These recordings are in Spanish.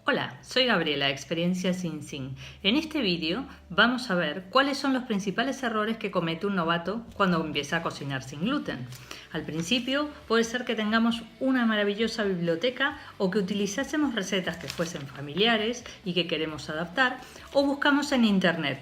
Hola, soy Gabriela, Experiencia Sin Sin. En este vídeo vamos a ver cuáles son los principales errores que comete un novato cuando empieza a cocinar sin gluten. Al principio puede ser que tengamos una maravillosa biblioteca o que utilizásemos recetas que fuesen familiares y que queremos adaptar, o buscamos en internet.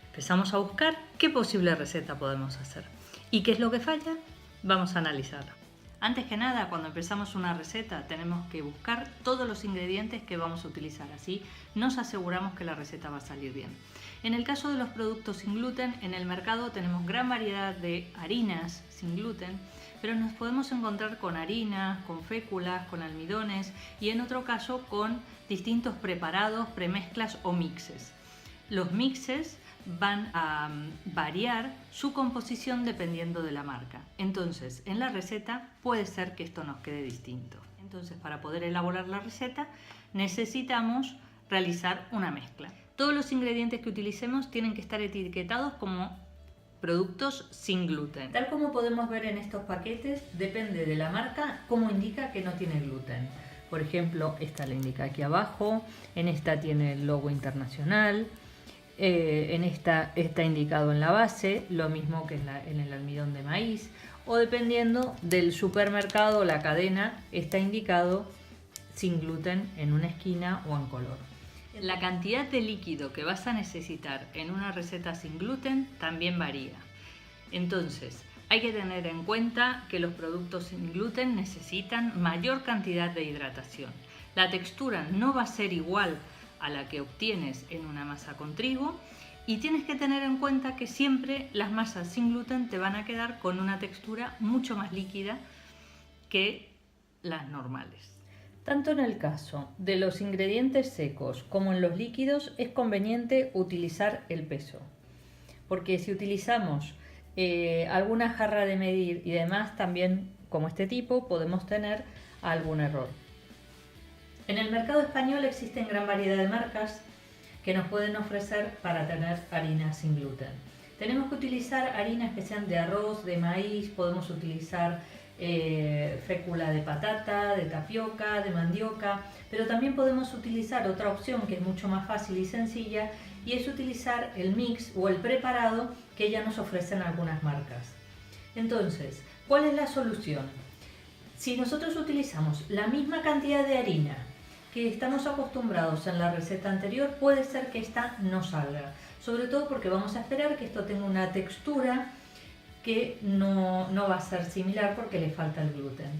Empezamos a buscar qué posible receta podemos hacer. ¿Y qué es lo que falla? Vamos a analizarlo. Antes que nada, cuando empezamos una receta tenemos que buscar todos los ingredientes que vamos a utilizar, así nos aseguramos que la receta va a salir bien. En el caso de los productos sin gluten, en el mercado tenemos gran variedad de harinas sin gluten, pero nos podemos encontrar con harinas, con féculas, con almidones y en otro caso con distintos preparados, premezclas o mixes. Los mixes van a variar su composición dependiendo de la marca. Entonces, en la receta puede ser que esto nos quede distinto. Entonces, para poder elaborar la receta, necesitamos realizar una mezcla. Todos los ingredientes que utilicemos tienen que estar etiquetados como productos sin gluten. Tal como podemos ver en estos paquetes, depende de la marca cómo indica que no tiene gluten. Por ejemplo, esta le indica aquí abajo, en esta tiene el logo internacional. En esta está indicado en la base, lo mismo que en el almidón de maíz, o dependiendo del supermercado o la cadena, está indicado sin gluten en una esquina o en color. La cantidad de líquido que vas a necesitar en una receta sin gluten también varía. Entonces, hay que tener en cuenta que los productos sin gluten necesitan mayor cantidad de hidratación. La textura no va a ser igual a la que obtienes en una masa con trigo, y tienes que tener en cuenta que siempre las masas sin gluten te van a quedar con una textura mucho más líquida que las normales. Tanto en el caso de los ingredientes secos como en los líquidos es conveniente utilizar el peso, porque si utilizamos alguna jarra de medir y demás, también como este tipo, podemos tener algún error. En el mercado español existen gran variedad de marcas que nos pueden ofrecer para tener harinas sin gluten. Tenemos que utilizar harinas que sean de arroz, de maíz, podemos utilizar fécula de patata, de tapioca, de mandioca, pero también podemos utilizar otra opción que es mucho más fácil y sencilla, y es utilizar el mix o el preparado que ya nos ofrecen algunas marcas. Entonces, ¿cuál es la solución? Si nosotros utilizamos la misma cantidad de harina que estamos acostumbrados en la receta anterior, puede ser que esta no salga, sobre todo porque vamos a esperar que esto tenga una textura que no va a ser similar porque le falta el gluten.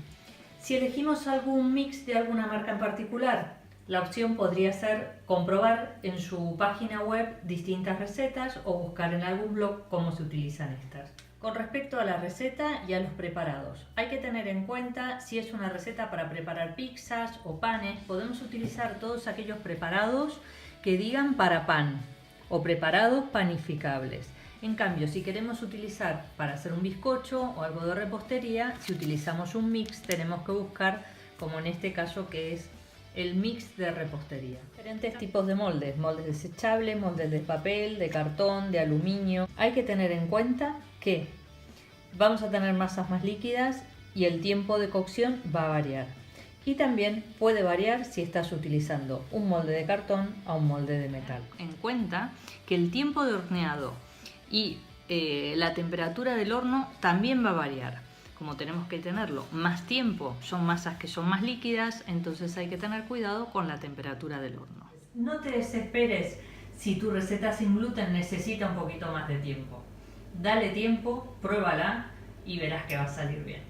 Si elegimos algún mix de alguna marca en particular, la opción podría ser comprobar en su página web distintas recetas o buscar en algún blog cómo se utilizan estas. Con respecto a la receta y a los preparados, hay que tener en cuenta si es una receta para preparar pizzas o panes, podemos utilizar todos aquellos preparados que digan para pan o preparados panificables. En cambio, si queremos utilizar para hacer un bizcocho o algo de repostería, si utilizamos un mix tenemos que buscar, como en este caso, que es el mix de repostería. Diferentes tipos de moldes, moldes desechables, moldes de papel, de cartón, de aluminio. Hay que tener en cuenta que vamos a tener masas más líquidas y el tiempo de cocción va a variar. Y también puede variar si estás utilizando un molde de cartón a un molde de metal. En cuenta que el tiempo de horneado y la temperatura del horno también va a variar. Como tenemos que tenerlo más tiempo, son masas que son más líquidas, entonces hay que tener cuidado con la temperatura del horno. No te desesperes si tu receta sin gluten necesita un poquito más de tiempo. Dale tiempo, pruébala y verás que va a salir bien.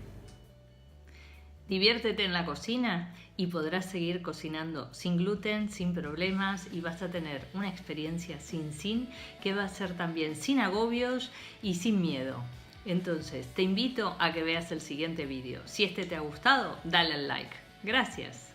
Diviértete en la cocina y podrás seguir cocinando sin gluten, sin problemas, y vas a tener una experiencia sin que va a ser también sin agobios y sin miedo. Entonces, te invito a que veas el siguiente vídeo. Si este te ha gustado, dale al like. Gracias.